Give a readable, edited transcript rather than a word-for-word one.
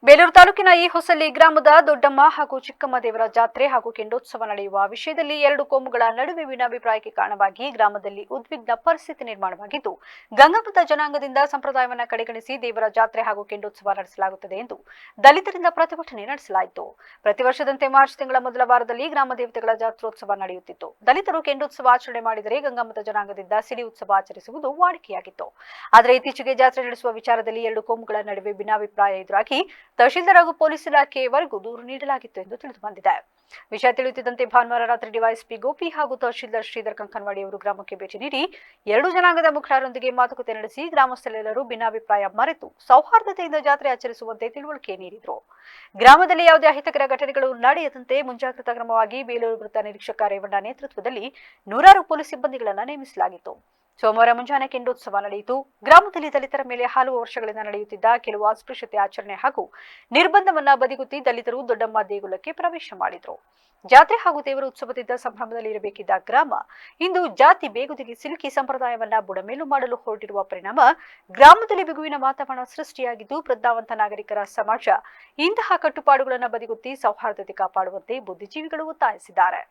ಬೇಲೂರು ತಾಲೂಕಿನ ಈ ಹೊಸಳ್ಳಿ ಗ್ರಾಮದ ದೊಡ್ಡಮ್ಮ ಹಾಗೂ ಚಿಕ್ಕಮ್ಮ ದೇವರ ಜಾತ್ರೆ ಹಾಗೂ ಕೆಂಡೋತ್ಸವ ನಡೆಯುವ ವಿಷಯದಲ್ಲಿ ಎರಡು ಕೋಮುಗಳ ನಡುವೆ ಭಿನ್ನಾಭಿಪ್ರಾಯಕ್ಕೆ ಕಾರಣವಾಗಿ ಗ್ರಾಮದಲ್ಲಿ ಉದ್ವಿಗ್ನ ಪರಿಸ್ಥಿತಿ ನಿರ್ಮಾಣವಾಗಿದ್ದು, ಗಂಗಾಪುರ ಜನಾಂಗದಿಂದ ಸಂಪ್ರದಾಯವನ್ನು ಕಡೆಗಣಿಸಿ ದೇವರ ಜಾತ್ರೆ ಹಾಗೂ ಕೆಂಡೋತ್ಸವ ನಡೆಸಲಾಗುತ್ತದೆ ಎಂದು ದಲಿತರಿಂದ ಪ್ರತಿಭಟನೆ ನಡೆಸಲಾಯಿತು. ಪ್ರತಿ ವರ್ಷದಂತೆ ಮಾರ್ಚ್ ತಿಂಗಳ ಮೊದಲ ವಾರದಲ್ಲಿ ಗ್ರಾಮ ದೇವತೆಗಳ ಜಾತ್ರೋತ್ಸವ ನಡೆಯುತ್ತಿತ್ತು. ದಲಿತರು ಕೆಂಡೋತ್ಸವ ಆಚರಣೆ ಮಾಡಿದರೆ ಗಂಗಾಮತ ಜನಾಂಗದಿಂದ ಸಿಡಿ ಉತ್ಸವ ಆಚರಿಸುವುದು ವಾಡಿಕೆಯಾಗಿತ್ತು. ಆದರೆ ಇತ್ತೀಚೆಗೆ ಜಾತ್ರೆ ನಡೆಸುವ ವಿಚಾರದಲ್ಲಿ ಎರಡು ಕೋಮುಗಳ ನಡುವೆ ಭಿನ್ನಾಭಿಪ್ರಾಯ ಎದುರಾಗಿ ತಹಶೀಲ್ದಾರ್ ಹಾಗೂ ಪೊಲೀಸ್ ಇಲಾಖೆಯವರೆಗೂ ದೂರು ನೀಡಲಾಗಿತ್ತು ಎಂದು ತಿಳಿದು ಬಂದಿದೆ. ವಿಷಯ ತಿಳಿಯುತ್ತಿದ್ದಂತೆ ಭಾನುವಾರ ರಾತ್ರಿ ಡಿವೈಎಸ್ಪಿ ಗೋಪಿ ಹಾಗೂ ತಹಶೀಲ್ದಾರ್ ಶ್ರೀಧರ್ ಕಂಕನವಾಡಿ ಅವರು ಗ್ರಾಮಕ್ಕೆ ಭೇಟಿ ನೀಡಿ ಎರಡು ಜನಾಂಗದ ಮುಖಂಡರೊಂದಿಗೆ ಮಾತುಕತೆ ನಡೆಸಿ ಗ್ರಾಮಸ್ಥರೆಲ್ಲರೂ ಭಿನ್ನಾಭಿಪ್ರಾಯ ಮರೆತು ಸೌಹಾರ್ದತೆಯಿಂದ ಜಾತ್ರೆ ಆಚರಿಸುವಂತೆ ತಿಳುವಳಿಕೆ ನೀಡಿದರು. ಗ್ರಾಮದಲ್ಲಿ ಯಾವುದೇ ಅಹಿತಕರ ಘಟನೆಗಳು ನಡೆಯದಂತೆ ಮುಂಜಾಗ್ರತಾ ಕ್ರಮವಾಗಿ ಬೇಲೂರು ವೃತ್ತ ನಿರೀಕ್ಷಕ ರೇವಣ್ಣ ನೇತೃತ್ವದಲ್ಲಿ 100 ಪೊಲೀಸ್ ಸಿಬ್ಬಂದಿಗಳನ್ನು ನೇಮಿಸಲಾಗಿತ್ತು. ಸೋಮವಾರ ಮುಂಜಾನೆ ಕೆಂಡೋತ್ಸವ ನಡೆಯಿತು. ಗ್ರಾಮದಲ್ಲಿ ದಲಿತರ ಮೇಲೆ ಹಲವು ವರ್ಷಗಳಿಂದ ನಡೆಯುತ್ತಿದ್ದ ಕೆಲವು ಅಸ್ಪೃಶ್ಯತೆ ಆಚರಣೆ ಹಾಗೂ ನಿರ್ಬಂಧವನ್ನ ಬದಿಗುತ್ತಿ ದಲಿತರು ದೊಡ್ಡಮ್ಮ ದೇಗುಲಕ್ಕೆ ಪ್ರವೇಶ ಮಾಡಿದರು. ಜಾತ್ರೆ ಹಾಗೂ ದೇವರ ಉತ್ಸವದಿಂದ ಸಂಭ್ರಮದಲ್ಲಿ ಇರಬೇಕಿದ್ದ ಗ್ರಾಮ ಇಂದು ಜಾತಿ ಬೇಗುದಿಗೆ ಸಿಲುಕಿ ಸಂಪ್ರದಾಯವನ್ನ ಬುಡಮೇಲು ಮಾಡಲು ಹೊರಟಿರುವ ಪರಿಣಾಮ ಗ್ರಾಮದಲ್ಲಿ ಬಿಗುವಿನ ವಾತಾವರಣ ಸೃಷ್ಟಿಯಾಗಿದ್ದು, ಪ್ರಜ್ಞಾವಂತ ನಾಗರಿಕರ ಸಮಾಜ ಇಂತಹ ಕಟ್ಟುಪಾಡುಗಳನ್ನು ಬದಿಗುತ್ತಿ ಸೌಹಾರ್ದತೆ ಕಾಪಾಡುವಂತೆ ಬುದ್ಧಿಜೀವಿಗಳು ಒತ್ತಾಯಿಸಿದ್ದಾರೆ.